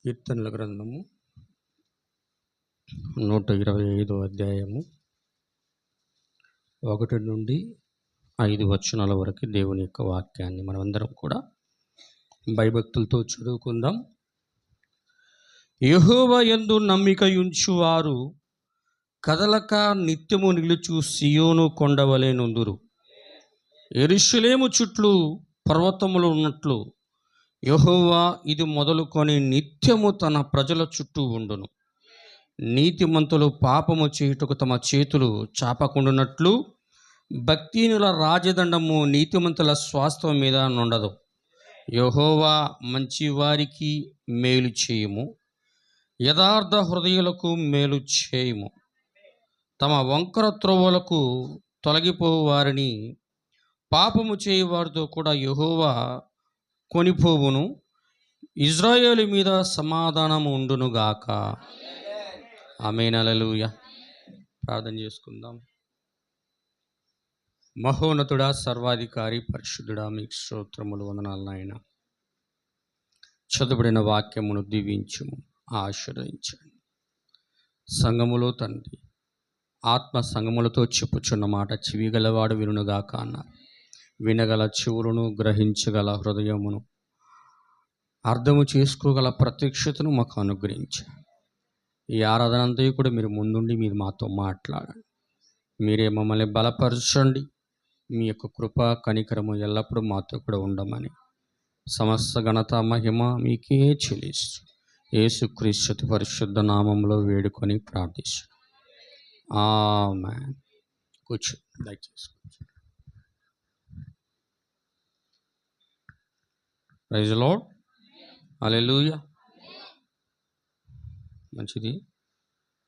కీర్తనల గ్రంథము 125 అధ్యాయము 1 నుండి 5 వచనాల వరకు దేవుని యొక్క వాక్యాన్ని మనమందరం కూడా భయభక్తులతో చదువుకుందాం. యెహోవా యందు నమ్మిక ఉంచువారు కదలక నిత్యము నిలుచు సియోను కొండవలె నుందురు. యెరూషలేము చుట్టూ పర్వతములు ఉన్నట్లు యెహోవా ఇది మొదలుకొని నిత్యము తన ప్రజల చుట్టూ ఉండును. నీతిమంతులు పాపము చేయుటకు తమ చేతులు చాపకుండునట్లు భక్తిహీనుల రాజదండము నీతిమంతుల స్వాస్థ్యం మీద నుండదు. యెహోవా మంచివారికి మేలు చేయుము, యథార్థ హృదయులకు మేలు చేయుము. తమ వంకర త్రోవలకు తొలగిపోవు వారిని పాపము చేయువారితో కూడా యెహోవా కొనిపోవును. ఇజ్రాయేలు మీద సమాధానము ఉండునుగాక. ఆమేన్. హల్లెలూయా. ప్రార్థన చేసుకుందాం. మహోన్నతుడా, సర్వాధికారి, పరిశుద్ధుడా, మీకు స్తోత్రములు, వందనాలు నాయన. చదువుబడిన వాక్యమును దీవించుము, ఆశీర్వదించండి. సంఘములో తండ్రి ఆత్మ సంగములతో చెప్పుచున్న మాట చెవిగలవాడు వినుగాక అన్నారు. వినగల చెవులను, గ్రహించగల హృదయమును, అర్థము చేసుకోగల ప్రత్యక్షతను మాకు అనుగ్రహించండి. ఈ ఆరాధన అంతా కూడా మీరు ముందుండి మీరు మాతో మాట్లాడండి. మీరే మమ్మల్ని బలపరచండి. మీ యొక్క కృప కనికరము ఎల్లప్పుడూ మాతో కూడా ఉండమని సమస్త ఘనత మహిమ మీకే చెల్లిస్తూ యేసుక్రీస్తు పరిశుద్ధ నామంలో వేడుకొని ప్రార్థిస్తాను. ఆమేన్. కూర్చోండి, దయచేసి కూర్చోండి. Praise the Lord. హల్లెలూయా. మంచిది.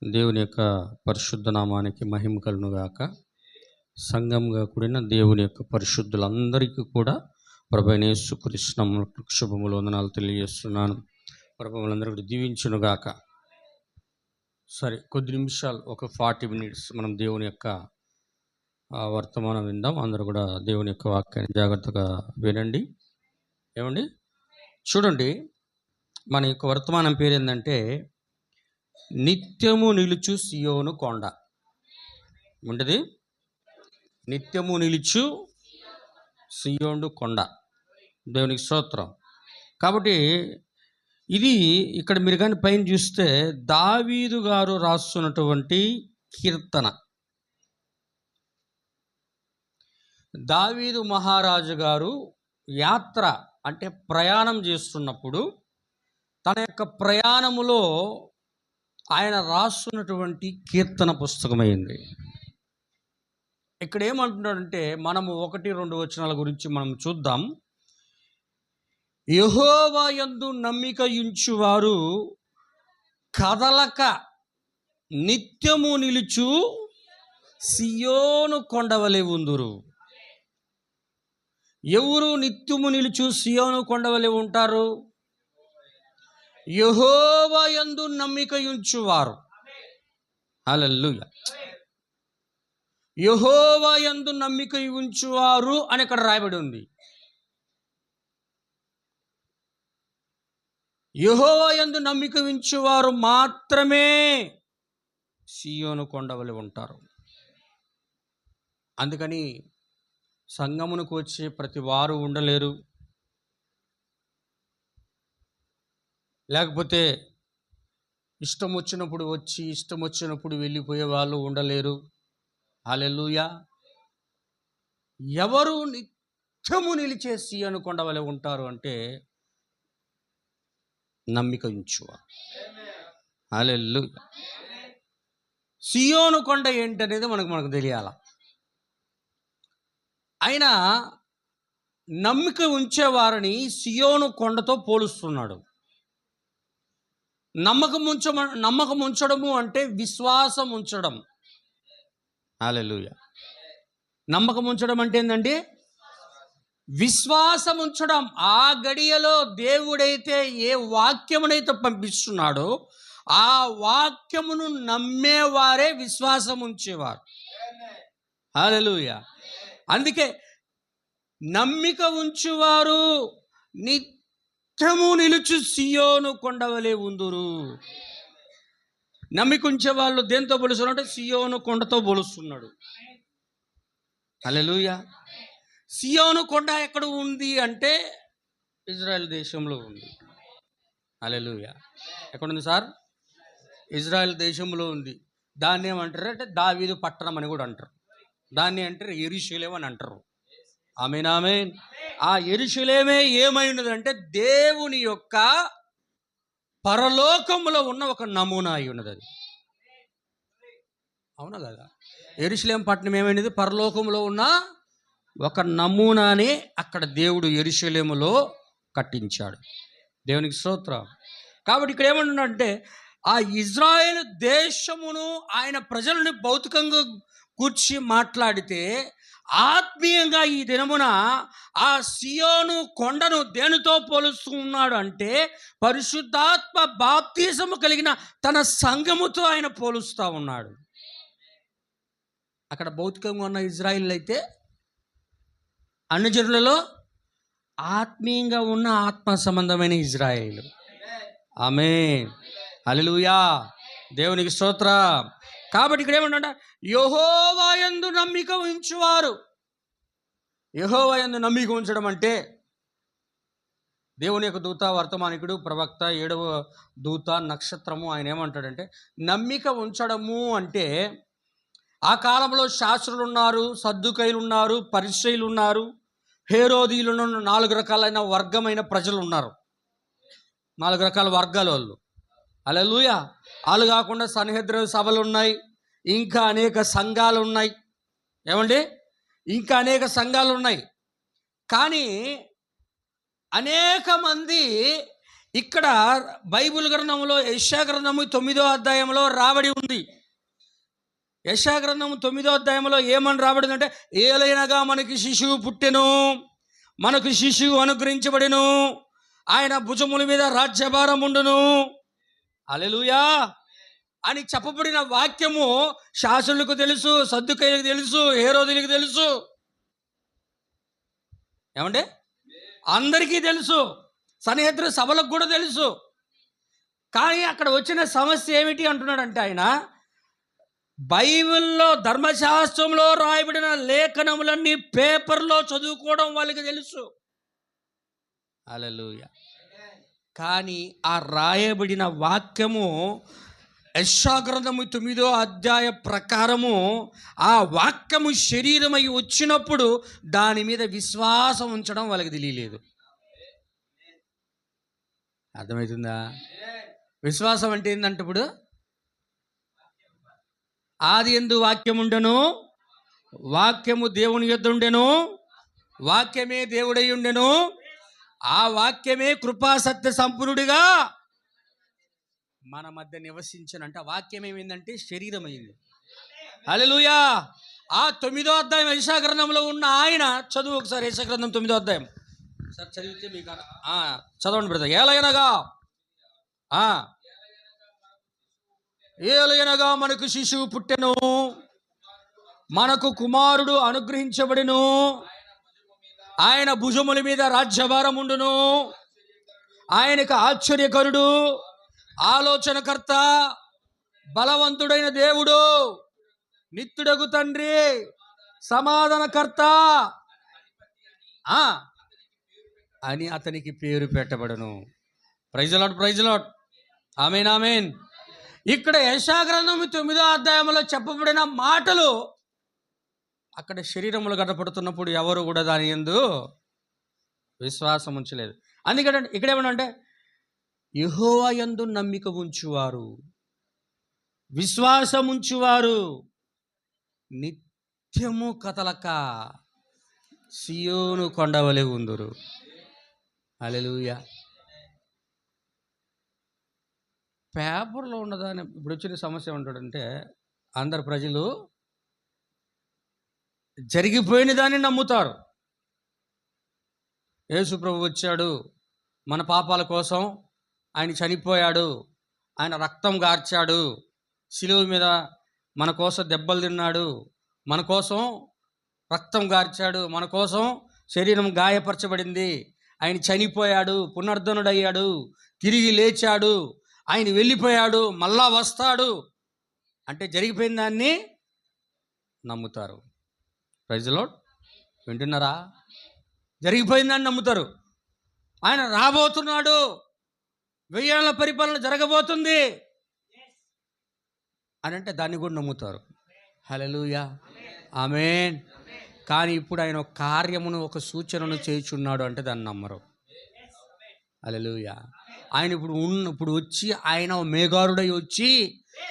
దేవుని యొక్క పరిశుద్ధ నామానికి మహిమ కలుగును గాక. సంఘంగా కూడిన దేవుని యొక్క పరిశుద్ధులందరికీ కూడా ప్రభువైన యేసుక్రీస్తు నామములో శుభములు, వందనాలు తెలియజేస్తున్నాను. ప్రభువులందరూ దీవించును గాక. సరే, కొద్ది నిమిషాలు, ఒక 40 minutes మనం దేవుని యొక్క వర్తమానం విందాం. అందరూ కూడా దేవుని యొక్క వాక్యాన్ని జాగ్రత్తగా వినండి. ఏమండి, చూడండి, మన యొక్క వర్తమానం పేరు ఏంటంటే నిత్యము నిలుచు సియోను కొండ. ఉంటుంది, నిత్యము నిలుచు సియోను కొండ. దేవునికి స్తోత్రం. కాబట్టి ఇది ఇక్కడ మీరు కానీ పైన చూస్తే దావీదు గారు రాస్తున్నటువంటి కీర్తన. దావీదు మహారాజు గారు యాత్ర అంటే ప్రయాణం చేస్తున్నప్పుడు తన యొక్క ప్రయాణములో ఆయన రాస్తున్నటువంటి కీర్తన పుస్తకమైంది. ఇక్కడ ఏమంటున్నాడంటే, మనము 1-2 వచనాల గురించి మనం చూద్దాం. యెహోవా యందు నమ్మిక ఉంచువారు కదలక నిత్యము నిలుచు సియోను కొండవలె ఉందురు. ఎవరు నిత్యము నిలుచు సియోను కొండవలె ఉంటారు? యెహోవా యందు నమ్మిక ఉంచువారు. హల్లెలూయా. యెహోవా యందు నమ్మిక ఉంచువారు అని ఇక్కడ రాయబడి ఉంది. యెహోవా యందు నమ్మిక ఉంచువారు మాత్రమే సియోను కొండవలె ఉంటారు. అందుకని సంగమునకు వచ్చే ప్రతి వారు ఉండలేరు, లేకపోతే ఇష్టం వచ్చినప్పుడు వచ్చి ఇష్టం వచ్చినప్పుడు వెళ్ళిపోయే వాళ్ళు ఉండలేరు. హల్లెలూయా. ఎవరు నిత్యము నిలిచే సియోను కొండవలె ఉంటారు అంటే నమ్మిక ఉంచువారు. హల్లెలూయా. సియోను కొండ ఏంటనేది మనకు తెలియాల. ఆయన నమ్మిక ఉంచేవారిని సియోను కొండతో పోలుస్తున్నాడు. నమ్మకం ఉంచడము అంటే విశ్వాసం ఉంచడం. హల్లెలూయా. నమ్మకం ఉంచడం అంటే ఏంటండి? విశ్వాసం ఉంచడం. ఆ గడియలో దేవుడైతే ఏ వాక్యమునైతే పంపిస్తున్నాడో ఆ వాక్యమును నమ్మేవారే విశ్వాసం ఉంచేవారు. హల్లెలూయా. అందుకే నమ్మిక ఉంచువారు నిత్యము నిలుచు సియోను కొండవలే ఉందురు. నమ్మికుంచే వాళ్ళు దేంతో పోలుస్తున్నారు అంటే సియోను కొండతో పోలుస్తున్నాడు. హల్లెలూయా. సియోను కొండ ఎక్కడ ఉంది అంటే ఇజ్రాయెల్ దేశంలో ఉంది. హల్లెలూయా. ఎక్కడుంది సార్? ఇజ్రాయెల్ దేశంలో ఉంది. దాన్ని ఏమంటారు అంటే దావీదు పట్టణం అని కూడా అంటారు. దాన్ని అంటారు యెరూషలేము అని అంటారు. ఆమేన్, ఆమేన్. ఆ యెరూషలేమే ఏమైనదంటే దేవుని యొక్క పరలోకములో ఉన్న ఒక నమూనా అయి ఉన్నది. అది అవునా కదా? యెరూషలేము పట్టణం ఏమైనది? పరలోకములో ఉన్న ఒక నమూనానే అక్కడ దేవుడు యెరూషలేములో కట్టించాడు. దేవునికి స్తోత్రం. కాబట్టి ఇక్కడ ఏమంటున్నాడంటే ఆ ఇజ్రాయేల్ దేశమును ఆయన ప్రజలను భౌతికంగా కూర్చి మాట్లాడితే ఆత్మీయంగా ఈ దినమున ఆ సియోను కొండను దేనితో పోలుస్తూ ఉన్నాడు అంటే పరిశుద్ధాత్మ బాప్తిసము కలిగిన తన సంఘముతో ఆయన పోలుస్తూ ఉన్నాడు. అక్కడ భౌతికంగా ఉన్న ఇజ్రాయిల్ అయితే అన్ని జనులలో ఆత్మీయంగా ఉన్న ఆత్మ సంబంధమైన ఇజ్రాయేలు. ఆమేన్, హల్లెలూయా, దేవునికి స్తోత్రం. కాబట్టి ఇక్కడ ఏమంటా యెహోవా యందు నమ్మిక ఉంచువారు. యెహోవా యందు నమ్మిక ఉంచడం అంటే దేవుని యొక్క దూత, వర్తమానికుడు, ప్రవక్త, 7వ దూత, నక్షత్రము. ఆయన ఏమంటాడంటే నమ్మిక ఉంచడము అంటే ఆ కాలంలో శాస్త్రులు ఉన్నారు, సద్దుకైలు ఉన్నారు, పరిసయ్యులు ఉన్నారు, హేరోదీయులు, 4 రకాలైన వర్గమైన ప్రజలు ఉన్నారు. 4 రకాల వర్గాల వాళ్ళు. హల్లెలూయా. వాళ్ళు కాకుండా సన్హెద్ర సభలు ఉన్నాయి, ఇంకా అనేక సంఘాలు ఉన్నాయి. ఏమండి? ఇంకా అనేక సంఘాలు ఉన్నాయి. కానీ అనేక మంది ఇక్కడ బైబిల్ గ్రంథంలో యెషయా గ్రంథము 9వ అధ్యాయంలో రాబడి ఉంది. యెషయా గ్రంథము 9వ అధ్యాయంలో ఏమని రాబడిందంటే ఏలైనగా మనకి శిశువు పుట్టెను, మనకు శిశువు అనుగ్రహించబడెను, ఆయన భుజముల మీద రాజ్యభారం ఉండును. హల్లెలూయా అని చెప్పబడిన వాక్యము శాస్త్రులకు తెలుసు, సద్దుకైలకు తెలుసు, హేరోదులకు తెలుసు. ఏమంటే అందరికీ తెలుసు, సన్హెద్ర సభలకు కూడా తెలుసు. కానీ అక్కడ వచ్చిన సమస్య ఏమిటి అంటున్నాడంటే ఆయన బైబిల్లో ధర్మశాస్త్రంలో రాయబడిన లేఖనములన్నీ పేపర్లో చదువుకోవడం వాళ్ళకి తెలుసు. హల్లెలూయా. కానీ ఆ రాయబడిన వాక్యము యెషయా గ్రంథము 9వ అధ్యాయ ప్రకారము ఆ వాక్యము శరీరమై వచ్చినప్పుడు దాని మీద విశ్వాసం ఉంచడం వాళ్ళకి తెలియలేదు. అర్థమవుతుందా? విశ్వాసం అంటే ఏంటంటే ఇప్పుడు ఆది యందు వాక్యం ఉండెను, వాక్యము దేవుని యొద్ద ఉండెను, వాక్యమే దేవుడై ఉండెను, ఆ వాక్యమే కృపా సత్య సంపూర్ణుడిగా మన మధ్య నివసించనంటే ఆ వాక్యం ఏమైందంటే శరీరం అయింది. హల్లెలూయా. ఆ 9వ అధ్యాయం యెషయా గ్రంథంలో ఉన్న ఆయన చదువు ఒకసారి. యెషయా గ్రంథం 9వ అధ్యాయం సార్ చదివితే మీకు చదవండి బ్రదర్. ఏలయనగా మనకు శిశువు పుట్టెను, మనకు కుమారుడు అనుగ్రహించబడెను, ఆయన భుజముల మీద రాజ్యభారం ఉండును, ఆయనకు ఆశ్చర్యకరుడు, ఆలోచనకర్త, బలవంతుడైన దేవుడు, నిత్యుడగు తండ్రి, సమాధానకర్త అని అతనికి పేరు పెట్టబడను. Praise Lord, praise Lord. Amen, amen. ఇక్కడ యెషయా గ్రంథం 9వ అధ్యాయంలో చెప్పబడిన మాటలు అక్కడ శరీరములు కనపడుతున్నప్పుడు ఎవరు కూడా దాని యందు విశ్వాసం ఉంచలేదు. అందుకని ఇక్కడ ఏమన్నా యెహోవా యందు నమ్మిక ఉంచువారు, విశ్వాసం ఉంచువారు నిత్యము కదలక సియోను కొండవలె ఉందురు. హల్లెలూయా. పేపర్లో ఉన్నదాన్ని ఇప్పుడు వచ్చిన సమస్య ఉంటాడంటే అందరు ప్రజలు జరిగిపోయిన దాన్ని నమ్ముతారు. యేసు ప్రభు వచ్చాడు, మన పాపాల కోసం ఆయన చనిపోయాడు, ఆయన రక్తం గార్చాడు, శిలువ మీద మన కోసం దెబ్బలు తిన్నాడు, మన కోసం రక్తం గార్చాడు, మన కోసం శరీరం గాయపరచబడింది, ఆయన చనిపోయాడు, పునరుద్ధరణుడయ్యాడు, తిరిగి లేచాడు, ఆయన వెళ్ళిపోయాడు, మళ్ళా వస్తాడు అంటే జరిగిపోయిన దాన్ని నమ్ముతారు. Praise the lord. వింటున్నారా? జరిగిపోయిందని నమ్ముతారు. ఆయన రాబోతున్నాడు, 1000 ఏళ్ల పరిపాలన జరగబోతుంది అని అంటే దాన్ని కూడా నమ్ముతారు. హల్లెలూయా, ఆమేన్. కానీ ఇప్పుడు ఆయన ఒక కార్యమును, ఒక సూచనను చేయుచున్నాడు అంటే దాన్ని నమ్మరు. హల్లెలూయా. ఆయన ఇప్పుడు వచ్చి ఆయన మేఘారుడై వచ్చి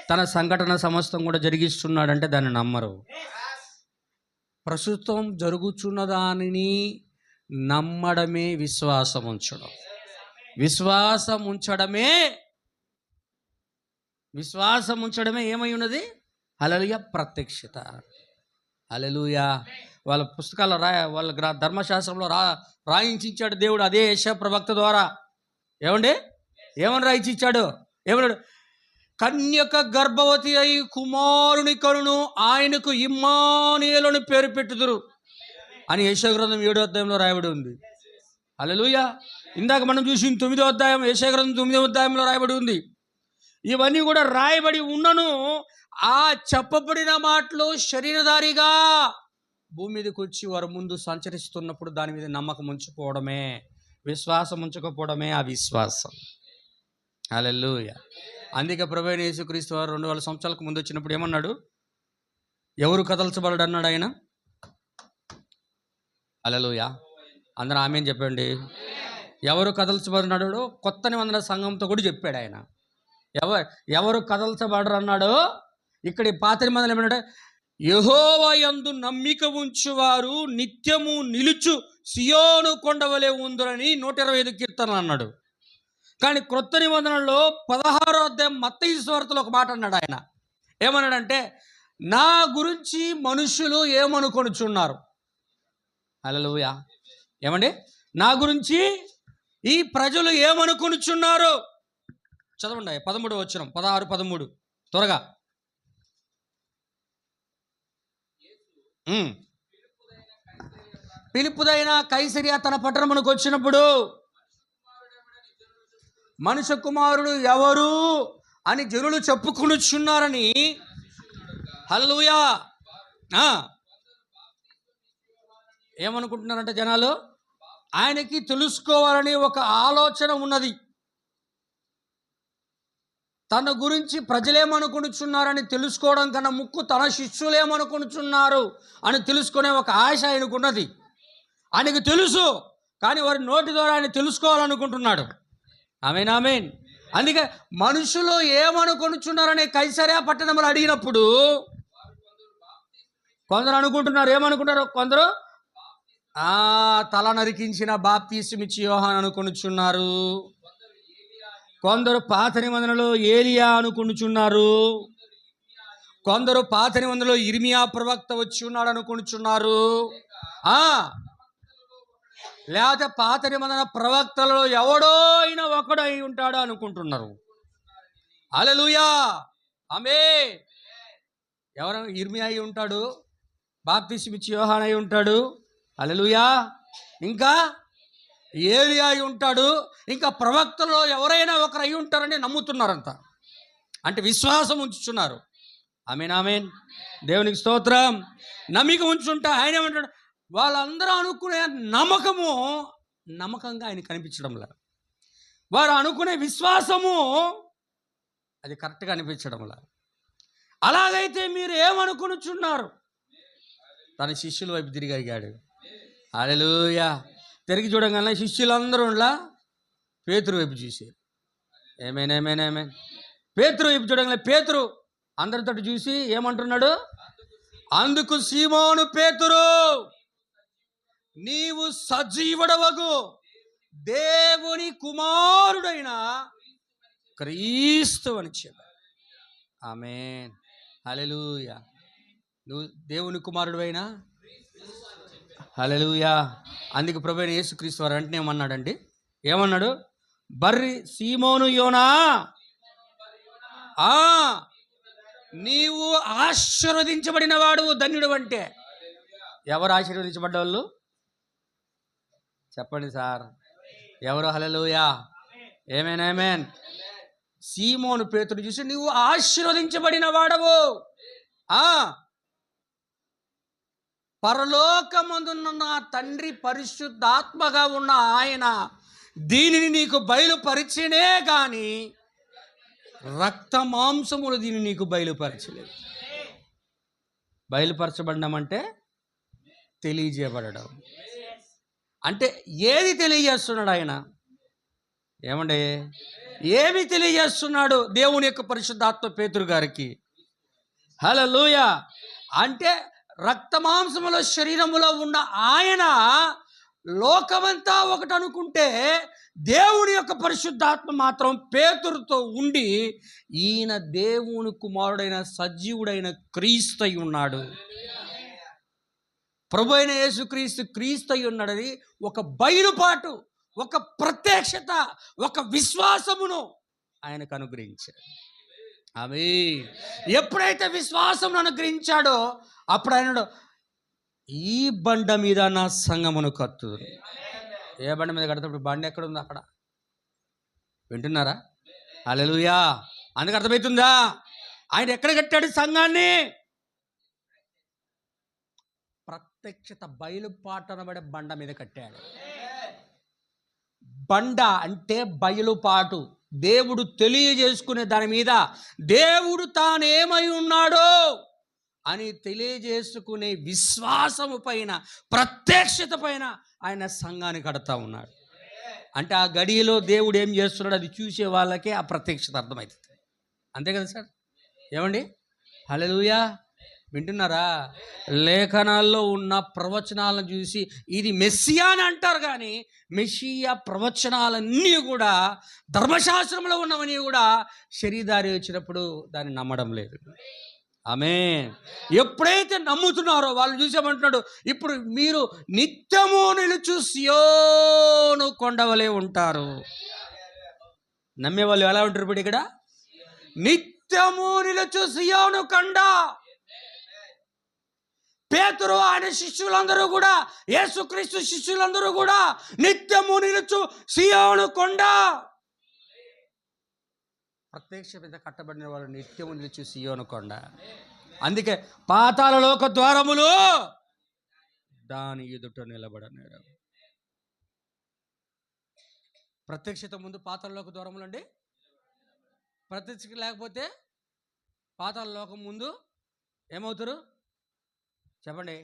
తన సంఘటన సమస్తం కూడా జరిగిస్తున్నాడు అంటే దాన్ని నమ్మరు. ప్రస్తుతం జరుగుతున్న దానిని నమ్మడమే విశ్వాసం ఉంచడం. విశ్వాసం ఉంచడమే ఏమై ఉన్నది? హల్లెలూయా, ప్రత్యక్షత. హల్లెలూయా. వాళ్ళ పుస్తకాల్లో వాళ్ళ ధర్మశాస్త్రంలో రాయించాడు దేవుడు. అదే యెషయా ప్రవక్త ద్వారా ఏమని రాయించాడు? ఏమన్నాడు? కన్యక గర్భవతి అయి కుమారుని కనును, ఆయనకు ఇమ్మానుయేలును పేరు పెట్టుదురు అని యెషయా గ్రంథం 7వ అధ్యాయంలో రాయబడి ఉంది. హల్లెలూయా. ఇందాక మనం చూసిన 9వ అధ్యాయం, యెషయా గ్రంథం 9వ అధ్యాయంలో రాయబడి ఉంది. ఇవన్నీ కూడా రాయబడి ఉన్నను ఆ చెప్పబడిన మాటలు శరీరధారిగా భూమి మీదకి వచ్చి వారు ముందు సంచరిస్తున్నప్పుడు దాని మీద నమ్మకం ఉంచుకోవడమే, విశ్వాసం ఉంచకపోవడమే అవిశ్వాసం. హల్లెలూయా. అందుకే ప్రభువైన యేసుక్రీస్తు వారు 2000 సంవత్సరాలకు ముందు వచ్చినప్పుడు ఏమన్నాడు? ఎవరు కదల్చబడడు అన్నాడు ఆయన. హల్లెలూయా. అందరూ ఆమేన్ చెప్పండి. ఎవరు కదల్చబడినాడో కొత్త నిబంధన సంఘంతో కూడా చెప్పాడు ఆయన. ఎవరు కదల్చబడరు అన్నాడో ఇక్కడ పాత నిబంధనలు ఏమన్నాడు? యెహోవా యందు నమ్మిక ఉంచువారు నిత్యము నిలుచు సియోను కొండవలే ఉందురని 125 కీర్తనలు అన్నాడు. కానీ క్రొత్త నిబంధనలో 16వ అధ్యాయం మత్తయి సువార్తలో ఒక మాట అన్నాడు ఆయన. ఏమన్నాడంటే, నా గురించి మనుషులు ఏమనుకొనుచున్నారు. హల్లెలూయా. ఏమండి? నా గురించి ఈ ప్రజలు ఏమనుకొనుచున్నారు? చదవండి 13వ వచనం, 16, 13 త్వరగా. ఫిలిప్పుదైన కైసరియా తన పట్టణమునకు వచ్చినప్పుడు మనుష్య కుమారుడు ఎవరు అని జనులు చెప్పుకొనుచున్నారని. హల్లెలూయా. ఏమనుకుంటున్నారంటే జనాలు? ఆయనకి తెలుసుకోవాలని ఒక ఆలోచన ఉన్నది. తన గురించి ప్రజలేమనుకుంటున్నారని తెలుసుకోవడం కన్నా ముక్కు తన శిష్యులేమనుకుంటున్నారు అని తెలుసుకునే ఒక ఆశ ఆయనకున్నది. ఆయనకు తెలుసు, కానీ వారి నోటి ద్వారా ఆయన తెలుసుకోవాలనుకుంటున్నాడు. ఆమేన్, ఆమేన్. అందుకే మనుషులు ఏమనుకొనుచున్నారని కైసరియా పట్టణంలో అడిగినప్పుడు కొందరు అనుకుంటున్నారు. ఏమనుకుంటారు? కొందరు తల నరికించిన బాప్తీసమిచ్చి యోహాను అనుకొనుచున్నారు. కొందరు పాత నిబంధనలో ఏలియా అనుకొనుచున్నారు. కొందరు పాత నిబంధనలో ఇర్మియా ప్రవక్త వచ్చి ఉన్నాడు అనుకొనుచున్నారు. లేకపోతే పాత నిబంధన ప్రవక్తలలో ఎవడో అయినా ఒకడు అయి ఉంటాడు అనుకుంటున్నారు. హల్లెలూయా, ఆమేన్. ఎవరైనా ఇర్మియా అయి ఉంటాడు, బాప్తీసమిచ్చి యోహాను అయి ఉంటాడు. హల్లెలూయా. ఇంకా ఏలియా అయి ఉంటాడు. ఇంకా ప్రవక్తలో ఎవరైనా ఒకరు అయి ఉంటారని నమ్ముతున్నారంట. అంటే విశ్వాసం ఉంచుతున్నారు. ఆమేన్, ఆమేన్. దేవునికి స్తోత్రం. నమ్మిక ఉంచుంటే ఆయన ఏమంటాడు? వాళ్ళందరూ అనుకునే నమ్మకంగా ఆయన కనిపించడం లేదు. వారు అనుకునే విశ్వాసము అది కరెక్ట్గా అనిపించడం లేదు. అలాగైతే మీరు ఏమనుకొనుచున్నారు? తన శిష్యుల వైపు తిరిగి అడిగాడు. హల్లెలూయా. తిరిగి చూడగానే శిష్యులందరూ పేతురు వైపు చూశారు. ఏమేన్. పేతురు వైపు చూడగానే పేతురు అందరితో చూసి ఏమంటున్నాడు? అందుకు సీమోను పేతురు, నీవు సజీవుడవగు దేవుని కుమారుడైన క్రీస్తు అని చెప్పాడు. ఆమేన్, హల్లెలూయా. నువ్వు దేవుని కుమారుడువైనా. హల్లెలూయా. అందుకు ప్రభువైన యేసుక్రీస్తు వారు వెంటనే ఏమన్నాడండి? ఏమన్నాడు? బర్రి సీమోను యోనా, నీవు ఆశీర్వదించబడిన వాడు, ధన్యుడు. అంటే ఎవరు ఆశీర్వదించబడ్డ వాళ్ళు చెప్పండి సార్? ఎవరు? హల్లెలూయా. ఆమేన్, ఆమేన్. సీమోను పేతురు చూసి, నువ్వు ఆశీర్వదించబడిన వాడవు, ఆ పరలోకమందున్న నా తండ్రి పరిశుద్ధాత్మగా ఉన్న ఆయన దీనిని నీకు బయలుపరిచినే గాని రక్త మాంసములు దీన్ని నీకు బయలుపరచలేదు. బయలుపరచబడడం అంటే తెలియజేయబడడం. అంటే ఏది తెలియజేస్తున్నాడు ఆయన? ఏమండి, ఏమి తెలియజేస్తున్నాడు దేవుని యొక్క పరిశుద్ధాత్మ పేతురు గారికి? హల్లెలూయా. అంటే రక్త మాంసముల శరీరములో ఉన్న ఆయన లోకమంతా ఒకటి అనుకుంటే, దేవుని యొక్క పరిశుద్ధాత్మ మాత్రం పేతురుతో ఉండి ఈయన దేవుని కుమారుడైన సజీవుడైన క్రీస్తు అయి ఉన్నాడు. ప్రభు అయిన యేసుక్రీస్తు క్రీస్తు అయి ఉన్నాడని ఒక బయలుపాటు, ఒక ప్రత్యక్షత, ఒక విశ్వాసమును ఆయనకు అనుగ్రహించాడు. ఆమేన్. ఎప్పుడైతే విశ్వాసం అనుగ్రహించాడో అప్పుడు ఆయన, ఈ బండ మీద నా సంఘమును కట్టుదురు. ఏ బండ మీద కడతాడు? బండ ఎక్కడ ఉంది? అక్కడ. వింటున్నారా? హల్లెలూయా. అందుకు అర్థమవుతుందా? ఆయన ఎక్కడ కట్టాడు సంఘాన్ని? ప్రత్యక్షత, బయలుపాటు అనబడే బండ మీద కట్టాడు. బండ అంటే బయలుపాటు, దేవుడు తెలియజేసుకునే దాని మీద, దేవుడు తానేమై ఉన్నాడో అని తెలియజేసుకునే విశ్వాసము పైన, ప్రత్యక్షత పైన ఆయన సంఘాన్ని కడతా ఉన్నాడు. అంటే ఆ గడియలో దేవుడు ఏం చేస్తున్నాడు అది చూసే వాళ్ళకే ఆ ప్రత్యక్షత అర్థమవుతుంది. అంతే కదా సార్? ఏమండి? హల్లెలూయా. వింటున్నారా? లేఖనాల్లో ఉన్న ప్రవచనాలను చూసి ఇది మెస్సియా అని అంటారు, కానీ మెస్సియా ప్రవచనాలన్నీ కూడా, ధర్మశాస్త్రంలో ఉన్నవన్నీ కూడా శరీరధారి వచ్చినప్పుడు దాన్ని నమ్మడం లేదు. ఆమేన్. ఎప్పుడైతే నమ్ముతున్నారో వాళ్ళు చూసామంటున్నాడు, ఇప్పుడు మీరు నిత్యము నిలుచు సియోను కొండవలే ఉంటారు. నమ్మేవాళ్ళు ఎలా ఉంటారు? ఇప్పుడు ఇక్కడ నిత్యము నిలుచు సియోను కొండ. పేతురు ఆయన శిష్యులందరూ కూడా, యేసుక్రీస్తు శిష్యులందరూ కూడా నిత్యము నిలుచు సియోను కొండ. ప్రత్యక్ష మీద కట్టబడిన వాళ్ళు నిత్యము నిలుచు సియోను కొండ. అందుకే పాతాళ లోక ద్వారములు దాని ఎదుట నిలబడనేరు. ప్రత్యక్షత ముందు పాతాళ లోక ద్వారములు అండి. ప్రత్యక్షత లేకపోతే పాతాళ లోకం ముందు ఏమవుతారు చెప్పండి?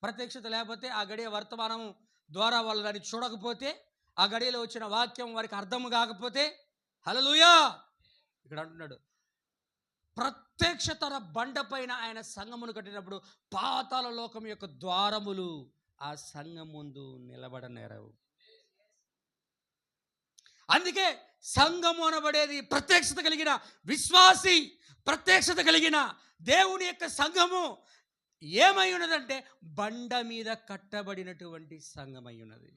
ప్రత్యక్షత లేకపోతే ఆ గడియ వర్తమానం ద్వారా వాళ్ళు దాన్ని చూడకపోతే, ఆ గడియలో వచ్చిన వాక్యం వారికి అర్థం కాకపోతే, హల్లెలూయా. ఇక్కడ అంటున్నాడు, ప్రత్యక్షతర బండ పైన ఆయన సంఘమును కట్టినప్పుడు పాతాళ లోకం యొక్క ద్వారములు ఆ సంఘం ముందు నిలబడనేరవు. అందుకే సంఘము అనబడేది ప్రత్యక్షత కలిగిన విశ్వాసి, ప్రత్యక్షత కలిగిన దేవుని యొక్క సంఘము ఏమై ఉన్నదంటే బండ మీద కట్టబడినటువంటి సంఘమై ఉన్నది.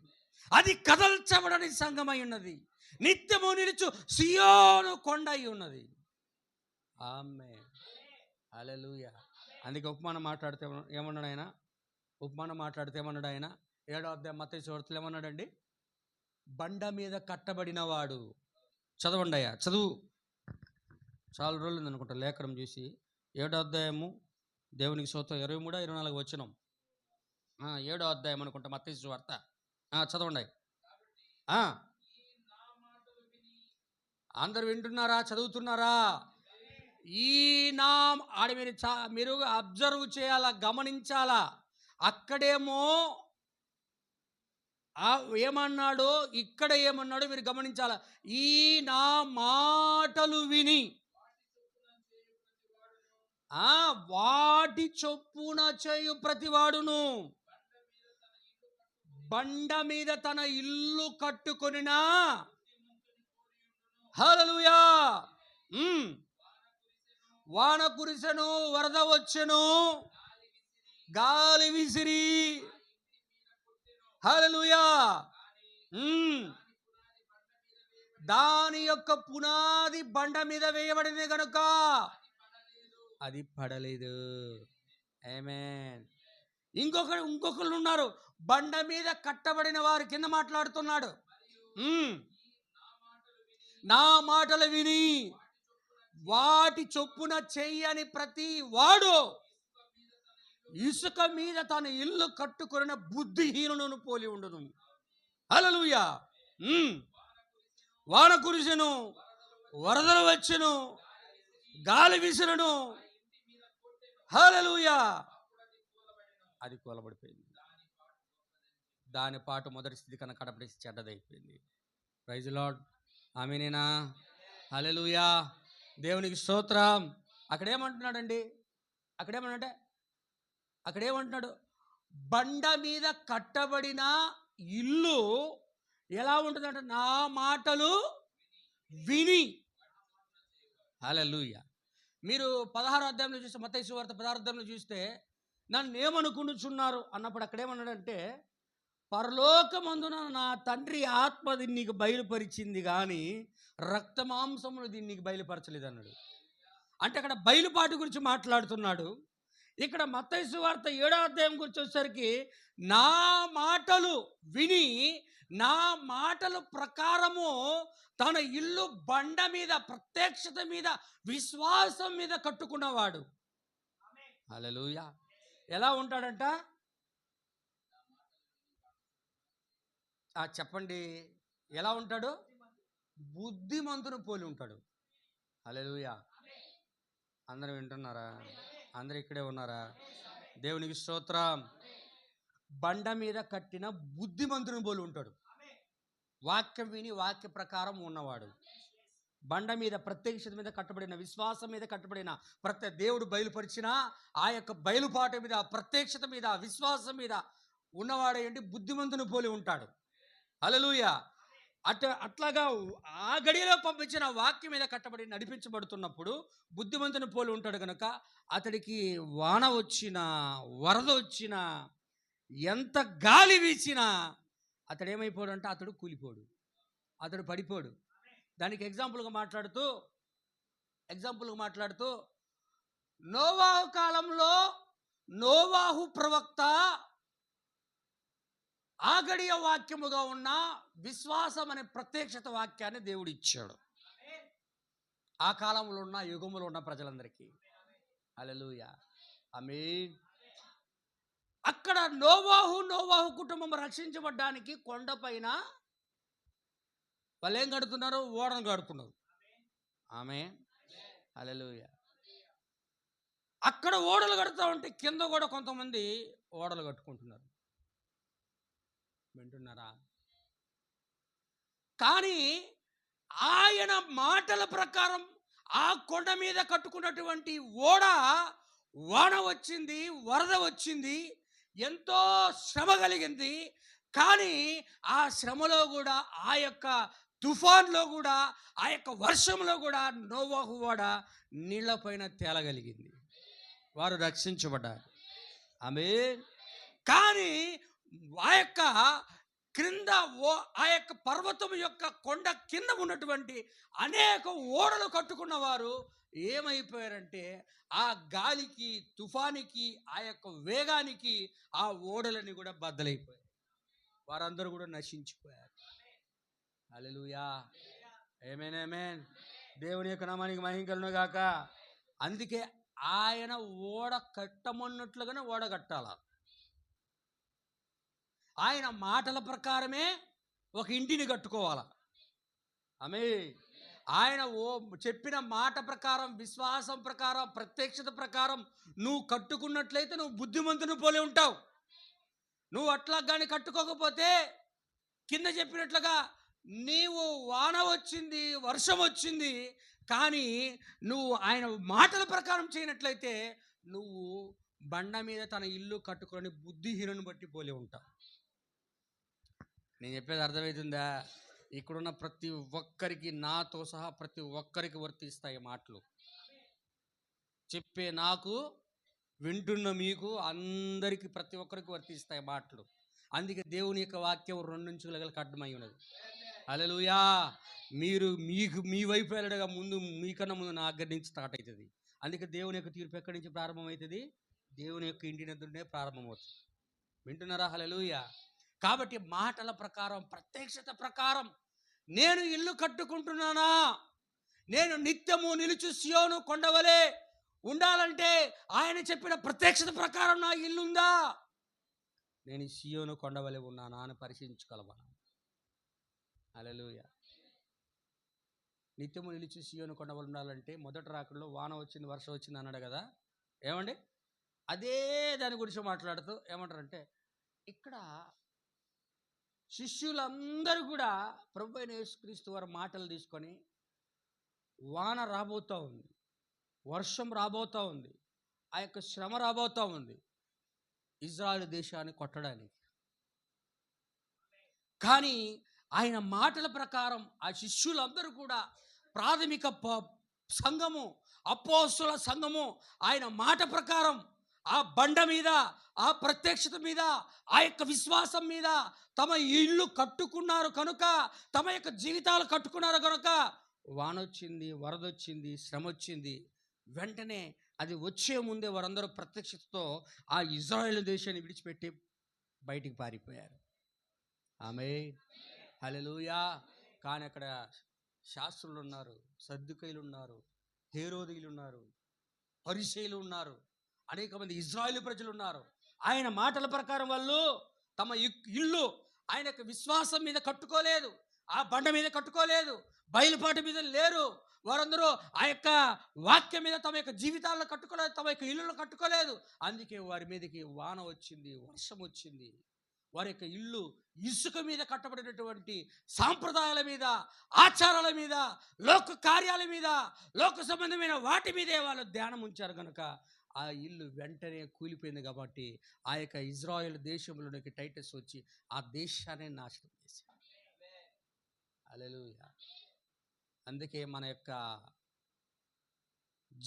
అది కదల్చబడని సంఘమై ఉన్నది. నిత్యము నిలుచు సియోను కొండ అయి ఉన్నది. ఆమేన్. హల్లెలూయా. అందుకే ఉపమానం మాట్లాడితే ఏమన్నాడు ఆయన? ఉపమానం మాట్లాడితే ఏమన్నాడు ఆయన? 7వ అధ్యాయం మత్తయి సువార్తలో ఏమన్నాడండి? బండ మీద కట్టబడిన వాడు. చదవండి అయ్యా, చదువు. చాలా రోజులు ఉంది అనుకుంటా లేఖనం చూసి. 7వ అధ్యాయము, దేవునికి స్తోత్రం, 23, 24 వచనం. 7వ అధ్యాయం అనుకుంటా మత్తయి సువార్త. చదవండి. అందరు వింటున్నారా? చదువుతున్నారా? ఈ నా ఆడ మీరు అబ్జర్వ్ చేయాలా, గమనించాలా. అక్కడేమో ఏమన్నాడో ఇక్కడ ఏమన్నాడో మీరు గమనించాలా. ఈ నా మాటలు విని వాటి చొప్పున చేయు ప్రతివాడును బండ మీద తన ఇల్లు కట్టుకొనినా. హల్లెలూయా. వాన కురిసెను, వరద వచ్చెను, గాలి విసిరి. హల్లెలూయా. దాని యొక్క పునాది బండ మీద వేయబడింది కనుక అది పడలేదు. ఆమేన్. ఇంకొకళ్ళు ఉన్నారు, బండ మీద కట్టబడిన వారి కింద మాట్లాడుతున్నాడు. నా మాటలు విని వాటి చొప్పున చెయ్యని ప్రతి వాడు ఇసుక మీద తన ఇల్లు కట్టుకున్న బుద్ధిహీనులను పోలి ఉండదు. హల్లెలూయా. వాన కురిసెను, వరదలు వచ్చెను, గాలి విసురును, హల్లెలూయా, అది కూలబడిపోయింది. దాని పాటు మొదటి స్థితి కన్నా కడపడి చెడ్డదైపోయింది. Praise lord. ఆమేనేనా? హల్లెలూయా. దేవునికి స్తోత్రం. అక్కడేమంటున్నాడండి? అక్కడేమంటున్నాడు? బండ మీద కట్టబడిన ఇల్లు ఎలా ఉంటుందంటే నా మాటలు విని. హల్లెలూయా. మీరు 16వ అధ్యాయంలో చూస్తే, మత్తయి సువార్త 16వ అధ్యాయంలో చూస్తే, నన్ను ఏమనుకుంటున్నారు అన్నప్పుడు అక్కడేమన్నాడంటే, పరలోకమందున నా తండ్రి ఆత్మ దీన్ని నీకు బయలుపరిచింది కానీ రక్త మాంసములు దీన్ని నీకు బయలుపరచలేదు అన్నాడు. అంటే అక్కడ బయలుపాటు గురించి మాట్లాడుతున్నాడు. ఇక్కడ మత్తయి సువార్త 7వ అధ్యాయం గురించి వచ్చేసరికి నా మాటలు విని నా మాటల ప్రకారము తన ఇల్లు బండ మీద, ప్రత్యక్షత మీద, విశ్వాసం మీద కట్టుకున్నవాడు. హల్లెలూయా. ఎలా ఉంటాడంట? చెప్పండి, ఎలా ఉంటాడు? బుద్ధిమంతుని పోలి ఉంటాడు. హల్లెలూయా. అందరూ వింటున్నారా? అందరూ ఇక్కడే ఉన్నారా? దేవునికి స్తోత్రం. బండ మీద కట్టిన బుద్ధిమంతుని పోలి ఉంటాడు. వాక్యం విని వాక్య ప్రకారం ఉన్నవాడు. బండ మీద, ప్రత్యక్షత మీద కట్టబడిన, విశ్వాసం మీద కట్టబడిన, దేవుడు బయలుపరిచిన ఆ యొక్క బయలుపాటు మీద, ప్రత్యక్షత మీద, విశ్వాసం మీద ఉన్నవాడు ఏంటి? బుద్ధిమంతుని పోలి ఉంటాడు. హల్లెలూయా. అట్లాగా ఆ గడియలో పంపించిన వాక్యం మీద కట్టబడి నడిపించబడుతున్నప్పుడు బుద్ధిమంతుని పోలి ఉంటాడు కనుక అతడికి వాన వచ్చినా, వరద వచ్చినా, ఎంత గాలి వీచినా అతడు ఏమైపోడు అంటే అతడు కూలిపోడు, అతడు పడిపోడు. దానికి ఎగ్జాంపుల్గా మాట్లాడుతూ నోవాహు కాలంలో నోవాహు ప్రవక్త ఆగడియ వాక్యముగా ఉన్న విశ్వాసం అనే ప్రత్యక్షత వాక్యాన్ని దేవుడు ఇచ్చాడు ఆ కాలంలో ఉన్న, యుగములో ఉన్న ప్రజలందరికీ. హల్లెలూయా. ఆమేన్. అక్కడ నోవాహు కుటుంబం రక్షించబడ్డానికి కొండపైన వాళ్ళు ఏం కడుతున్నారు? ఓడను కడుతున్నారు. ఆమేన్. హల్లెలూయా. అక్కడ ఓడలు కడుతూ ఉంటే కింద కూడా కొంతమంది ఓడలు కట్టుకుంటున్నారు. వింటున్నారా? కానీ ఆయన మాటల ప్రకారం ఆ కొండ మీద కట్టుకున్నటువంటి ఓడ, వాన వచ్చింది, వరద వచ్చింది, ఎంతో శ్రమ కలిగింది. కానీ ఆ శ్రమలో కూడా, ఆ యొక్క తుఫాన్లో కూడా, ఆ యొక్క వర్షంలో కూడా నోవాహు ఓడ నీళ్లపైన తేలగలిగింది. వారు రక్షించబడ్డారు. ఆమేన్. కానీ ఆ యొక్క క్రింద ఆ యొక్క పర్వతం యొక్క కొండ కింద ఉన్నటువంటి అనేక ఓడలు కట్టుకున్న వారు ఏమైపోయారంటే ఆ గాలికి, తుఫానికి, ఆ యొక్క వేగానికి ఆ ఓడలని కూడా బద్దలైపోయారు. వారందరూ కూడా నశించిపోయారు. హల్లెలూయా. ఆమేన్, ఆమేన్. దేవుని యొక్క నామానికి మహిమ కలుగును గాక. అందుకే ఆయన ఓడ కట్టమన్నట్లుగానే ఓడ కట్టాల. ఆయన మాటల ప్రకారమే ఒక ఇంటిని కట్టుకోవాల. ఆమేన్. ఆయన చెప్పిన మాట ప్రకారం, విశ్వాసం ప్రకారం, ప్రత్యక్షత ప్రకారం నువ్వు కట్టుకున్నట్లయితే నువ్వు బుద్ధిమంతుని పోలి ఉంటావు. నువ్వు అట్లా కానీ కట్టుకోకపోతే కింద చెప్పినట్లుగా నీవు వాన వచ్చింది, వర్షం వచ్చింది, కానీ నువ్వు ఆయన మాటల ప్రకారం చేయనట్లయితే నువ్వు బండ మీద తన ఇల్లు కట్టుకొని బుద్ధిహీనుని బట్టి పోలి ఉంటావు. నేను చెప్పేది అర్థమవుతుందా? ఇక్కడున్న ప్రతి ఒక్కరికి, నాతో సహా ప్రతి ఒక్కరికి వర్తిస్తాయి మాటలు. చెప్పే నాకు, వింటున్న మీకు, అందరికీ ప్రతి ఒక్కరికి వర్తిస్తాయి మాటలు. అందుకే దేవుని యొక్క వాక్యం 2 ఇంచులకు అడ్డమై ఉన్నది. హల్లెలూయా. మీరు మీ వైపు వెళ్ళడగా ముందు, మీకన్నా ముందు నా దగ్గర నుంచి స్టార్ట్ అవుతుంది. అందుకే దేవుని యొక్క తీర్పు ఎక్కడి నుంచి ప్రారంభమవుతుంది? దేవుని యొక్క ఇంటి నుండే ప్రారంభమవుతుంది. వింటున్నారా? హల్లెలూయా. కాబట్టి మాటల ప్రకారం, ప్రత్యక్షత ప్రకారం నేను ఇల్లు కట్టుకుంటున్నానా, నేను నిత్యము నిలుచు సియోను కొండవలే ఉండాలంటే ఆయన చెప్పిన ప్రత్యక్షత ప్రకారం నా ఇల్లు ఉందా, నేను ఈ సియోను కొండవలే ఉన్నానా అని పరిశీలించుకోవాలి. హల్లెలూయా. నిత్యము నిలిచి సియోను కొండవలు ఉండాలంటే మొదటి రాకడలో వాన వచ్చింది, వర్షం వచ్చింది అన్నాడు కదా. ఏమండి, అదే దాని గురించి మాట్లాడుతూ ఏమంటారంటే, ఇక్కడ శిష్యులందరూ కూడా ప్రభు అయిన యేసుక్రీస్తు వారి మాటలు తీసుకొని వాన రాబోతూ ఉంది, వర్షం రాబోతూ ఉంది, ఆ యొక్క శ్రమ రాబోతూ ఉంది ఇజ్రాయెల్ దేశాన్ని కొట్టడానికి. కానీ ఆయన మాటల ప్రకారం ఆ శిష్యులందరూ కూడా ప్రాథమిక సంఘము, అపోస్తుల సంఘము ఆయన మాట ప్రకారం ఆ బండ మీద, ఆ ప్రత్యక్షత మీద, ఆ యొక్క విశ్వాసం మీద తమ ఇల్లు కట్టుకున్నారు కనుక, తమ యొక్క జీవితాలు కట్టుకున్నారు కనుక వానొచ్చింది, వరదొచ్చింది, శ్రమ వచ్చింది, వెంటనే అది వచ్చే ముందే వారందరూ ప్రత్యక్షతతో ఆ ఇజ్రాయేల్ దేశాన్ని విడిచిపెట్టి బయటికి పారిపోయారు. ఆమేన్, హల్లెలూయా. కానీ అక్కడ శాస్త్రులు ఉన్నారు, సద్దుకైలు ఉన్నారు, హేరోదీయులు ఉన్నారు, పరిసయ్యులు ఉన్నారు, అనేక మంది ఇజ్రాయేలు ప్రజలు ఉన్నారు. ఆయన మాటల ప్రకారం వాళ్ళు తమ ఇల్లు ఆయన యొక్క విశ్వాసం మీద కట్టుకోలేదు, ఆ బండ మీద కట్టుకోలేదు, బయలుపాటు మీద లేరు. వారందరూ ఆ యొక్క వాక్యం మీద తమ యొక్క జీవితాలను కట్టుకోలేదు, తమ యొక్క ఇల్లులను కట్టుకోలేదు. అందుకే వారి మీదకి వాన వచ్చింది, వర్షం వచ్చింది. వారి యొక్క ఇల్లు ఇసుక మీద కట్టబడినటువంటి సాంప్రదాయాల మీద, ఆచారాల మీద, లోక కార్యాల మీద, లోక సంబంధమైన వాటి మీదే వాళ్ళు ధ్యానం ఉంచారు కనుక ఆ ఇల్లు వెంటనే కూలిపోయింది. కాబట్టి ఆ యొక్క ఇజ్రాయెల్ దేశంలోనికి టైటస్ వచ్చి ఆ దేశాన్ని నాశనం చేశాడు. హల్లెలూయా. అందుకే మన యొక్క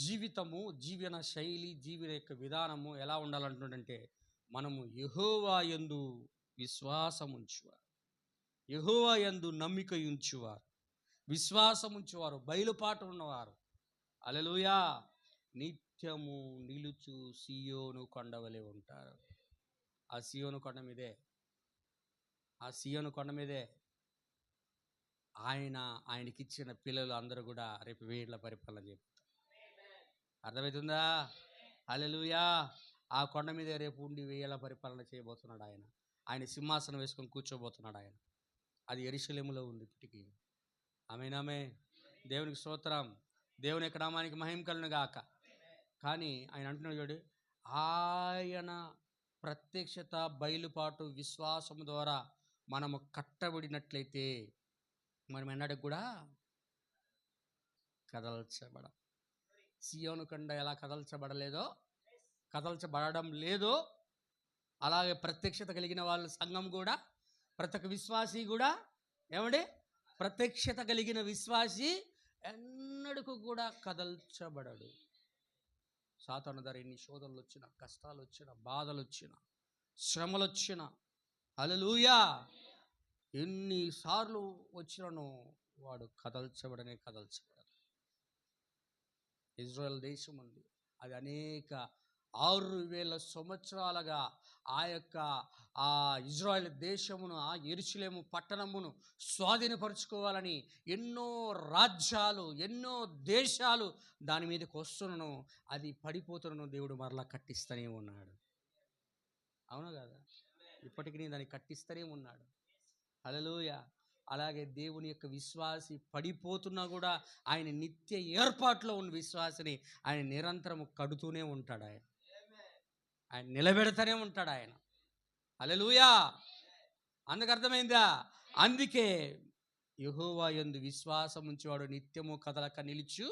జీవితము, జీవన శైలి, జీవన యొక్క విధానము ఎలా ఉండాలంటుందంటే, మనము యెహోవా యందు విశ్వాసం ఉంచువారు, యెహోవా యందు నమ్మిక ఉంచువారు, విశ్వాసం ఉంచువారు, బయలుపాటు ఉన్నవారు, హల్లెలూయా, నిత్యము నిలుచు సియోను కొండవలే ఉంటారు. ఆ సియోను కొండ మీదే, ఆ సియోను కొండ మీదే ఆయనకి ఇచ్చిన పిల్లలు అందరూ కూడా రేపు వేళ్ళ పరిపాలన చేస్తారు. అర్థమవుతుందా? హల్లెలూయా. ఆ కొండ మీదే రేపు ఉండి వేళ పరిపాలన చేయబోతున్నాడు ఆయన. ఆయన సింహాసనం వేసుకొని కూర్చోబోతున్నాడు ఆయన. అది యెరూషలేములో ఉంది ఇప్పటికీ. ఆమేన్, ఆమేన్. దేవునికి స్తోత్రం. దేవుని యొక్క నామానికి మహిమ కలుగును గాక. కానీ ఆయన అంటున్నాడు చూడు, ఆయన ప్రత్యక్షత, బయలుపాటు, విశ్వాసం ద్వారా మనము కట్టబడినట్లయితే మనం ఎన్నడకు కూడా కదల్చబడం. సియోను కొండ ఎలా కదల్చబడలేదో, కదల్చబడడం లేదో, అలాగే ప్రత్యక్షత కలిగిన వాళ్ళ సంఘం కూడా, ప్రతి ఒక్క విశ్వాసి కూడా ఏమండి, ప్రత్యక్షత కలిగిన విశ్వాసి ఎన్నడకు కూడా కదల్చబడడు. సాతాను ద్వారా ఎన్ని శోధనలు వచ్చినా, కష్టాలు వచ్చినా, బాధలు వచ్చినా, శ్రమలు వచ్చినా, హల్లెలూయా, ఎన్నిసార్లు వచ్చినను వాడు కదల్చబడనే కదల్చబడదు. ఇజ్రాయెల్ దేశం ఉంది, అది అనేక 6000 సంవత్సరాలుగా ఆ ఇజ్రాయెల్ దేశమును, ఆ యెరూషలేము పట్టణమును స్వాధీనపరుచుకోవాలని ఎన్నో రాజ్యాలు, ఎన్నో దేశాలు దాని మీదకి వస్తున్నాను, అది పడిపోతున్నను దేవుడు మరలా కట్టిస్తూనే ఉన్నాడు. అవునా కదా? ఇప్పటికీ దాన్ని కట్టిస్తూనే ఉన్నాడు. హల్లెలూయా. అలాగే దేవుని యొక్క విశ్వాసి పడిపోతున్నా కూడా ఆయన నిత్య ఏర్పాట్లో ఉన్న విశ్వాసిని ఆయన నిరంతరం కడుతూనే ఉంటాడు. ఆయన నిలబెడతానే ఉంటాడు ఆయన. హల్లెలూయా. అందుకు అర్థమైందా? అందుకే యెహోవా యందు విశ్వాసం ఉంచేవాడు నిత్యము కదలక నిలుచు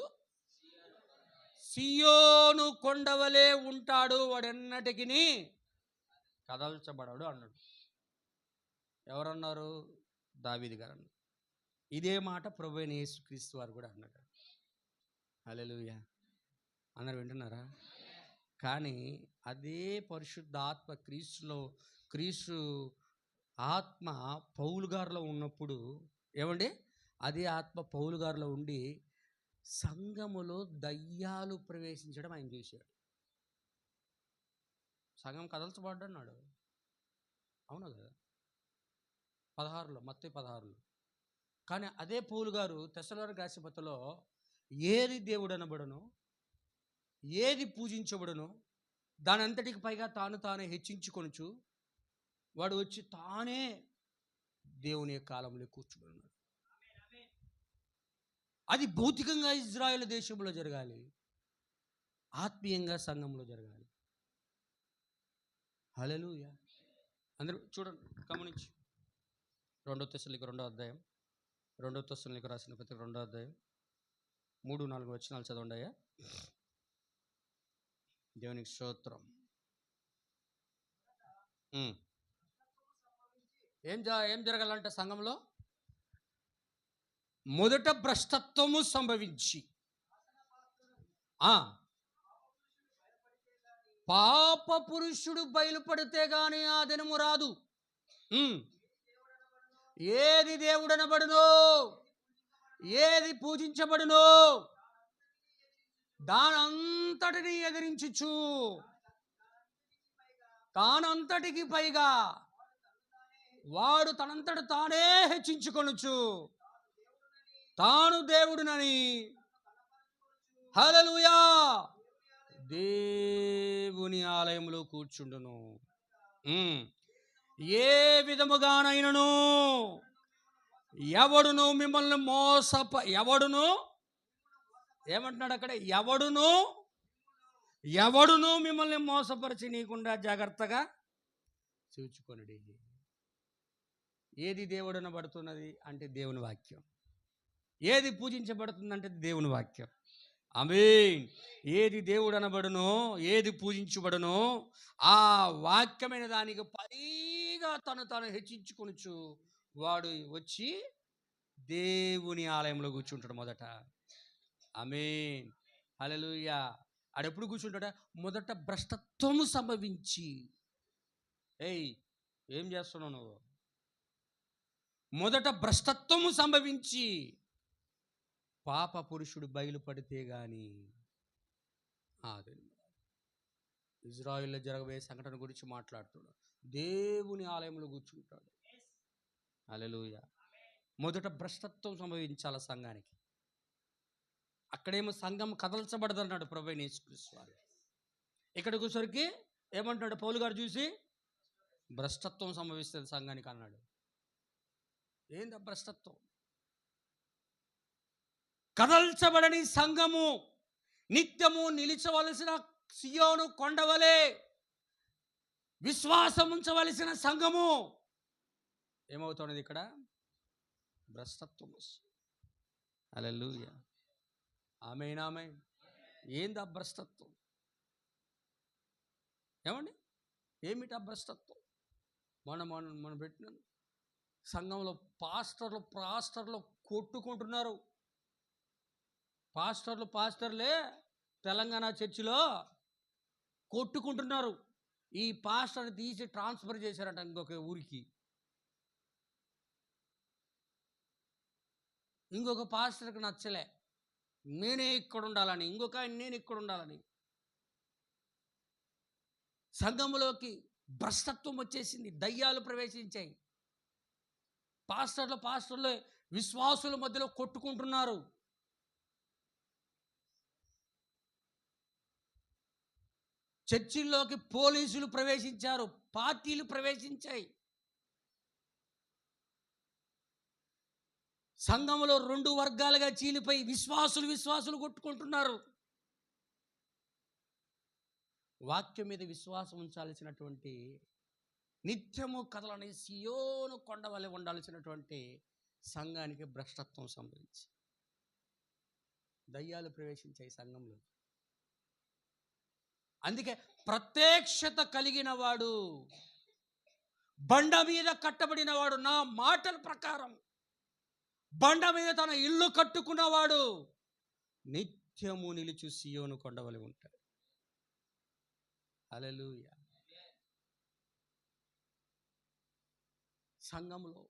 సియోను కొండవలే ఉంటాడు, వాడెన్నటికి కదల్చబడడు అన్నాడు. ఎవరన్నారు? దావీదు గారు అన్నారు. ఇదే మాట ప్రభువైన యేసుక్రీస్తు వారు కూడా అన్నాడు. హల్లెలూయా. అందరు వింటున్నారా? కానీ అదే పరిశుద్ధ ఆత్మ క్రీస్తు ఆత్మ పౌలు గారిలో ఉన్నప్పుడు ఏమండి, అదే ఆత్మ పౌలు గారిలో ఉండి సంఘములో దయ్యాలు ప్రవేశించడం ఆయన చూశాడు. సంఘం కదల్చబడ్డన్నాడు. అవునా కదా? 16లో, మత్తయి 16లో కానీ అదే పౌలు గారు తెస్సలోనికైకి రాసిన పత్రికలో ఏది దేవుడు అనబడును, ఏది పూజించబడును, దాని అంతటికి పైగా తానే హెచ్చించుకొనుచు వాడు వచ్చి తానే దేవుని యొక్క కాలంలో కూర్చున్నాడు. అది భౌతికంగా ఇజ్రాయెల్ దేశంలో జరగాలి, ఆత్మీయంగా సంఘంలో జరగాలి. హల్లెలూయా. అందరూ చూడండి, గమనించి 2 తెస్సలోనికైకి 2వ అధ్యాయం, 2 తెస్సలోనికైకి రాసిన పత్రిక 2వ అధ్యాయం 3-4 వచనాలు చదవండి అయ్యా. దేవునికి స్తోత్రం. ఏం జరగాలంటే సంఘంలో మొదట భ్రష్టత్వము సంభవించి పాప పురుషుడు బయలుపడితే గాని ఆ దినము రాదు. ఏది దేవుడనబడునో, ఏది పూజించబడునో దానంతటిని ఎదిరించుచు తానంతటికి పైగా వాడు తనంతట తానే హెచ్చించుకొనుచు తాను దేవుడునని హల్లెలూయా దేవుని ఆలయంలో కూర్చుండును. ఏ విధముగానైనను ఎవడును మిమ్మల్ని ఎవడును ఏమంటున్నాడు అక్కడ, ఎవడును మిమ్మల్ని మోసపరిచి నీకుండా జాగ్రత్తగా చూచుకొనుడి. ఏది దేవుడనబడుతున్నది అంటే దేవుని వాక్యం, ఏది పూజించబడుతుందంటే దేవుని వాక్యం. ఆమేన్. ఏది దేవుడనబడునో, ఏది పూజించబడునో ఆ వాక్యమైన దానికి పైగా తాను హెచ్చించుకొనుచు వాడు వచ్చి దేవుని ఆలయంలో కూర్చుంటాడు మొదట. ఆమేన్. హల్లెలూయా. ఆడెప్పుడు కూర్చుంటాడా? మొదట భ్రష్టత్వము సంభవించి. ఏం చేస్తున్నావు నువ్వు? మొదట భ్రష్టత్వము సంభవించి పాప పురుషుడు బయలుపడితే గాని ఇజ్రాయిల్లో జరగబోయే సంఘటన గురించి మాట్లాడుతున్నాడు. దేవుని ఆలయంలో కూర్చుంటాడు. హల్లెలూయా. మొదట భ్రష్టత్వం సంభవించాల సంఘానికి. అక్కడేమో సంఘం కదల్చబడదు అన్నాడు ప్రభువైన యేసుక్రీస్తు వారు. ఇక్కడికి వచ్చేసరికి ఏమంటాడు పౌలు గారు చూసి, భ్రష్టత్వం సంభవిస్తుంది సంఘానికి అన్నాడు. ఏంది భ్రష్టత్వం? కదల్చబడని సంఘము, నిత్యము నిలిచవలసిన సియోను కొండవలే విశ్వాసం ఉంచవలసిన సంఘము ఏమవుతున్నది? ఇక్కడ భ్రష్టత్వం. హల్లెలూయా. ఆమేన్, ఆమేన్. ఏంది ఆ భ్రష్టత్వం? ఏమండి, ఏమిటి ఆ భ్రష్టత్వం? మనం పెట్టిన సంఘంలో పాస్టర్లు కొట్టుకుంటున్నారు. పాస్టర్లే తెలంగాణ చర్చిలో కొట్టుకుంటున్నారు. ఈ పాస్టర్ని తీసి ట్రాన్స్ఫర్ చేశారట ఇంకొక ఊరికి. ఇంకొక పాస్టర్కి నచ్చలే, నేనే ఇక్కడ ఉండాలని, ఇంకొక ఆయన నేను ఇక్కడ ఉండాలని. సంఘంలోకి భ్రష్టత్వం వచ్చేసింది, దయ్యాలు ప్రవేశించాయి. పాస్టర్లు విశ్వాసుల మధ్యలో కొట్టుకుంటున్నారు. చర్చిల్లోకి పోలీసులు ప్రవేశించారు, పార్టీలు ప్రవేశించాయి. సంఘంలో 2 వర్గాలుగా చీలిపోయి విశ్వాసులు కొట్టుకుంటున్నారు. వాక్యం మీద విశ్వాసం ఉంచాల్సినటువంటి, నిత్యము కదలని సియోను కొండ వలె ఉండాల్సినటువంటి సంఘానికి భ్రష్టత్వం సంభవించి దయ్యాలు ప్రవేశించాయి సంఘంలో. అందుకే ప్రత్యక్షత కలిగిన వాడు, బండ మీద కట్టబడిన వాడు, నా మాటల ప్రకారం బండ మీద తన ఇల్లు కట్టుకున్నవాడు నిత్యము నిలిచి సియోను కొండవలె ఉంటాడు. హల్లెలూయా. సంఘంలో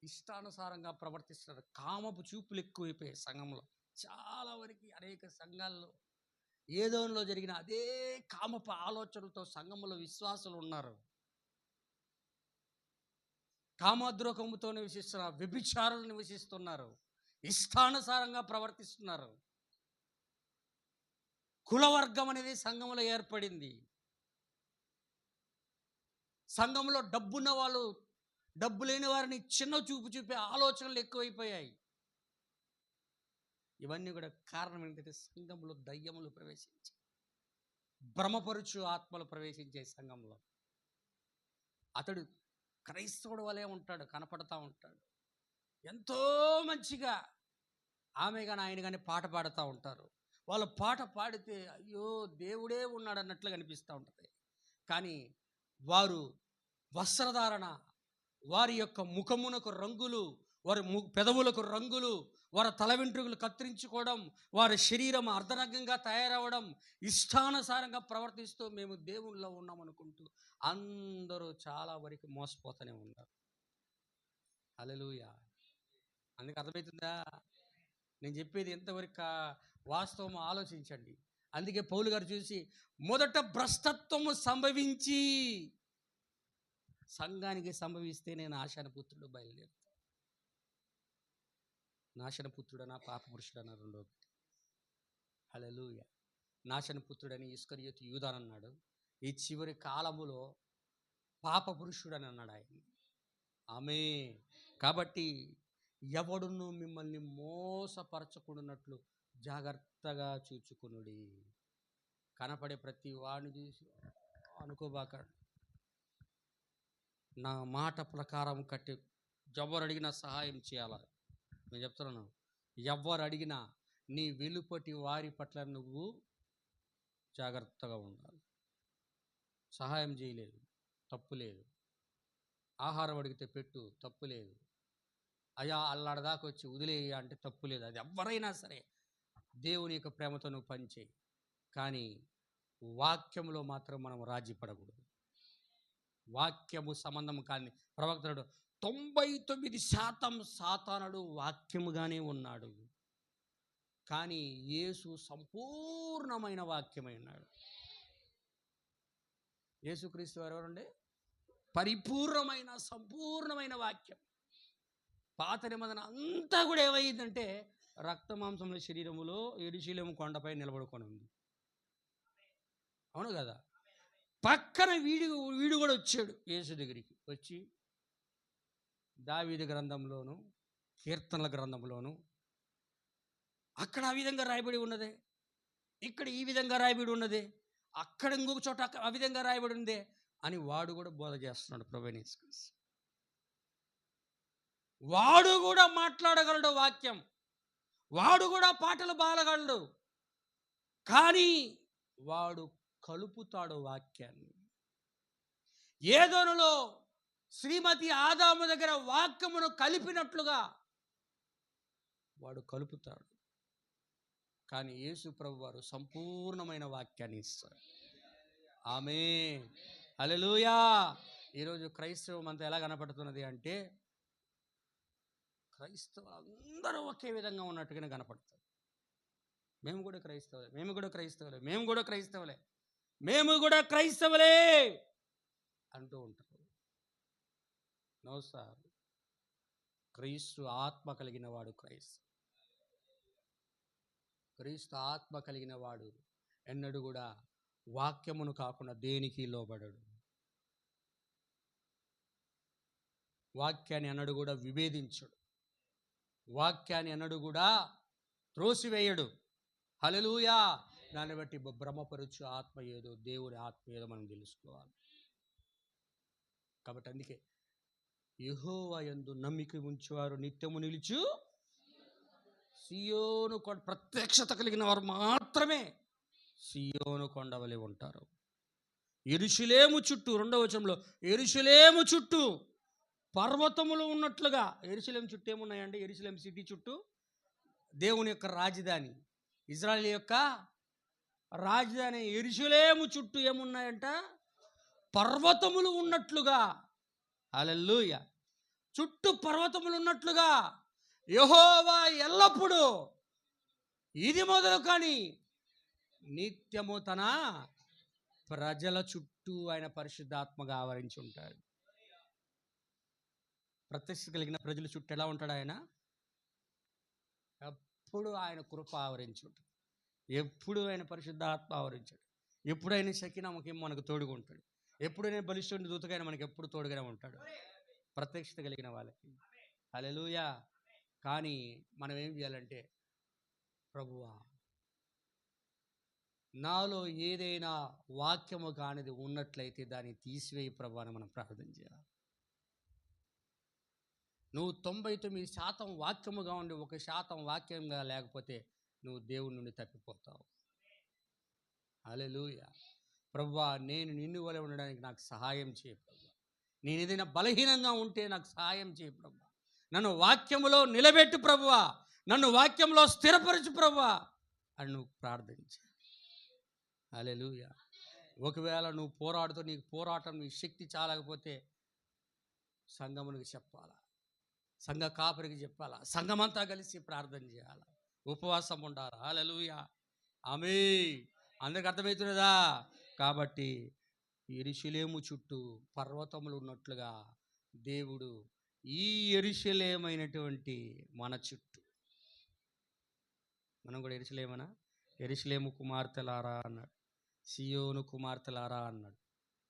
ఇష్టానుసారంగా ప్రవర్తిస్తున్నారు. కామపు చూపులు ఎక్కువైపోయాయి సంఘంలో. చాలా వరకు అనేక సంఘాల్లో ఏదోలో జరిగిన అదే కామపు ఆలోచనలతో సంఘంలో విశ్వాసులు ఉన్నారు. కామద్రోహముతో నివసిస్తున్నారు, వ్యభిచారులు నివసిస్తున్నారు, ఇష్టానుసారంగా ప్రవర్తిస్తున్నారు. కులవర్గం అనేది సంఘంలో ఏర్పడింది. సంఘంలో డబ్బున్న వాళ్ళు డబ్బు లేని వారిని చిన్న చూపు చూపే ఆలోచనలు ఎక్కువైపోయాయి. ఇవన్నీ కూడా కారణం ఏంటంటే సంఘంలో దయ్యములు ప్రవేశించి, భ్రమపరుచు ఆత్మలు ప్రవేశించే సంఘంలో. అతడు క్రైస్తవుడు వలె ఉంటాడు, కనపడతా ఉంటాడు, ఎంతో మంచిగా ఆమె కానీ ఆయన కానీ పాట పాడుతూ ఉంటారు. వాళ్ళు పాట పాడితే అయ్యో దేవుడే ఉన్నాడు అన్నట్లుగా అనిపిస్తూ ఉంటుంది. కానీ వారు వస్త్రధారణ, వారి యొక్క ముఖమునకు రంగులు, వారి పెదవులకు రంగులు, వారి తల వెంట్రుకలు కత్తిరించుకోవడం, వారి శరీరం అర్ధనగ్నంగా తయారవ్వడం, ఇష్టానుసారంగా ప్రవర్తిస్తూ మేము దేవుళ్ళలో ఉన్నాం అనుకుంటూ అందరూ చాలా వరకు మోసపోతూనే ఉన్నారు. హల్లెలూయా. అందుకు అర్థమవుతుందా నేను చెప్పేది? ఎంతవరకు వాస్తవం ఆలోచించండి. అందుకే పౌలు గారు చూసి మొదట భ్రష్టత్వము సంభవించి సంఘానికి సంభవిస్తేనే నాశనపుత్రుడు బయలుదేరుతాడు. నాశనపుత్రుడనా పాపపురుషుడనా రెండో. హల్లెలూయా. నాశనపుత్రుడని ఇస్కరియోతు యూదానన్నాడు. ఈ చివరి కాలములో పాపపురుషుడని అన్నాడు ఆయన. ఆమేన్. కాబట్టి ఎవడును మిమ్మల్ని మోసపరచకుండానట్లు జాగ్రత్తగా చూచుకునుడి. కనపడే ప్రతి వాడిని చూసి అనుకోబాకండి. నా మాట ప్రకారం కట్టి ఎవరు అడిగినా సహాయం చేయాలి. నేను చెప్తున్నాను, ఎవరు అడిగినా నీ వెలుపటి వారి పట్ల నువ్వు జాగ్రత్తగా ఉండాలి. సహాయం చేయలేదు, తప్పు లేదు. ఆహారం అడిగితే పెట్టు, తప్పు లేదు. అయ్యా అల్లాడదాకా వచ్చి వదిలేయ అంటే తప్పు లేదు. అది ఎవరైనా సరే దేవుని యొక్క ప్రేమతో నువ్వు పనిచేయి. కానీ వాక్యములో మాత్రం మనం రాజీ పడకూడదు. వాక్యము సంబంధం కానీ ప్రవక్తడు 99% సాతానుడు వాక్యముగానే ఉన్నాడు. కానీ యేసు సంపూర్ణమైన వాక్యమై ఉన్నాడు. యేసుక్రీస్తు వారు ఎవరండి? పరిపూర్ణమైన సంపూర్ణమైన వాక్యం. పాత నిబంధన అంతా కూడా ఏమైందంటే రక్త మాంసముల శరీరములో యెరూషలేము కొండపై నిలబడుకొని ఉంది. అవును కదా? పక్కన వీడు కూడా వచ్చాడు యేసు దగ్గరికి. వచ్చి దావీదు గ్రంథంలోను కీర్తనల గ్రంథంలోను అక్కడ ఆ విధంగా రాయబడి ఉన్నదే, ఇక్కడ ఈ విధంగా రాయబడి ఉన్నదే, అక్కడ ఇంకొక చోట ఆ విధంగా రాయబడి ఉందే అని వాడు కూడా బోధ చేస్తున్నాడు. ప్రభువైన యేసుక్రీస్తు వాడు కూడా మాట్లాడగలడు వాక్యం, వాడు కూడా పాటలు పాడగలడు. కానీ వాడు కలుపుతాడు వాక్యాన్ని. ఏదోనులో శ్రీమతి ఆదాము దగ్గర వాక్యమును కలిపినట్లుగా వాడు కలుపుతాడు. కానీ యేసు ప్రభు వారు సంపూర్ణమైన వాక్యాన్ని ఇస్తారు. ఆమేన్. హల్లెలూయా. ఈరోజు క్రైస్తవం అంతా ఎలా కనపడుతున్నది అంటే క్రైస్తవులు అందరూ ఒకే విధంగా ఉన్నట్టుగానే కనపడతారు. మేము కూడా క్రైస్తవులే, మేము కూడా క్రైస్తవులే, మేము కూడా క్రైస్తవులే, మేము కూడా క్రైస్తవులే అంటూ ఉంటారు. నో సార్, క్రీస్తు ఆత్మ కలిగిన వాడు క్రైస్తవు. క్రీస్తు ఆత్మ కలిగిన వాడు ఎన్నడూ కూడా వాక్యమును కాకుండా దేనికి లోబడడు. వాక్యాన్ని ఎన్నడూ కూడా విభేదించడు. వాక్యాన్ని ఎన్నడూ కూడా త్రోసివేయడు. హల్లెలూయా. దాన్ని బట్టి భ్రమపరుచు ఆత్మ ఏదో దేవుని ఆత్మ ఏదో మనం తెలుసుకోవాలి. కాబట్టి అందుకే యెహోవా యందు నమ్మిక ఉంచువారు నిత్యము నిలుచు సియోను కొండ, ప్రత్యక్షత కలిగిన వారు మాత్రమే సియోను కొండ వలె ఉంటారు. యెరూషలేము చుట్టూ, 2వ వచనంలో యెరూషలేము చుట్టూ పర్వతములు ఉన్నట్లుగా. యెరూషలేము చుట్టూ ఏమున్నాయండి? యెరూషలేము సిటీ చుట్టూ దేవుని యొక్క రాజధాని, ఇజ్రాయెల్ యొక్క రాజధాని యెరూషలేము చుట్టూ ఏమున్నాయంట? పర్వతములు ఉన్నట్లుగా. హల్లెలూయా. చుట్టూ పర్వతములు ఉన్నట్లుగా యెహోవా ఎల్లప్పుడూ ఇది మొదలు కానీ నిత్యము తన ప్రజల చుట్టూ ఆయన పరిశుద్ధాత్మగా ఆవరించి ఉంటాడు. ప్రత్యక్షత కలిగిన ప్రజల చుట్టూ ఎలా ఉంటాడు ఆయన? ఎప్పుడు ఆయన కృప ఆవరించి ఉంటుంది. ఎప్పుడు ఆయన పరిశుద్ధాత్మ ఆవరించాడు. ఎప్పుడైనా షకీనామకేమో మనకు తోడుగా ఉంటాడు. ఎప్పుడైనా బలిష్ఠుని దూతగా మనకు ఎప్పుడు తోడుగానే ఉంటాడు ప్రత్యక్షత కలిగిన వాళ్ళకి. హల్లెలూయా. కానీ మనం ఏం చేయాలంటే, ప్రభువా నాలో ఏదైనా వాక్యము కానిది ఉన్నట్లయితే దాన్ని తీసివేయి ప్రభువా అని మనం ప్రార్థన చేయాలి. నువ్వు 99% వాక్యముగా ఉండి 1% వాక్యంగా లేకపోతే నువ్వు దేవుని నుండి తప్పిపోతావు. హల్లెలూయా. ప్రభువా నేను నిన్ను వలె ఉండడానికి నాకు సహాయం చేయి ప్రభువా. నేను ఏదైనా బలహీనంగా ఉంటే నాకు సహాయం చేయి ప్రభువా. నన్ను వాక్యములో నిలబెట్టు ప్రభువా. నన్ను వాక్యంలో స్థిరపరచు ప్రభువా అని నువ్వు ప్రార్థించు. హల్లెలూయా. ఒకవేళ నువ్వు పోరాడుతూ నీకు పోరాటం నీ శక్తి చాలకపోతే సంఘమునికి చెప్పాలా, సంఘ కాపరికి చెప్పాలా, సంఘమంతా కలిసి ప్రార్థన చేయాలా, ఉపవాసం ఉండాలా. హల్లెలూయా. ఆమేన్. అందరికి అర్థమవుతున్నదా? కాబట్టి యెరూషలేము చుట్టూ పర్వతములు ఉన్నట్లుగా దేవుడు ఈ యెరూషలేమైనటువంటి మన చుట్టూ, మనం కూడా యెరూషలేమనా? యెరూషలేము కుమార్తెలారా అన్నాడు, సియోను కుమార్తెలారా అన్నాడు.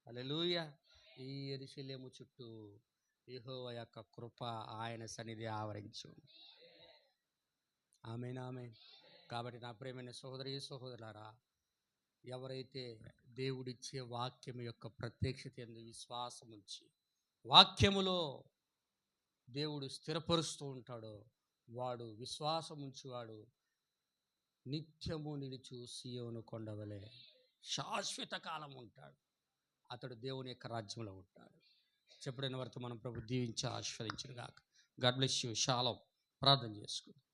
హల్లెలూయా. ఈ యెరూషలేము చుట్టూ యెహోవా యొక్క కృప ఆయన సన్నిధి ఆవరించు. ఆమేన్, ఆమేన్. కాబట్టి నా ప్రియమైన సహోదరి సహోదరులారా, ఎవరైతే దేవుడిచ్చే వాక్యం యొక్క ప్రత్యక్షత యందు విశ్వాసం ఉంచి వాక్యములో దేవుడు స్థిరపరుస్తూ ఉంటాడో వాడు, విశ్వాసం ఉంచువాడు నిత్యము నిలుచు సియోను కొండవలే శాశ్వత కాలం ఉంటాడు. అతడు దేవుని యొక్క రాజ్యంలో ఉంటాడు. చెప్పడిన వరకు మనం ప్రభు దీవించి ఆశీర్వదించును గాక. God bless you. షాలోమ్. ప్రార్థన చేసుకుందాం.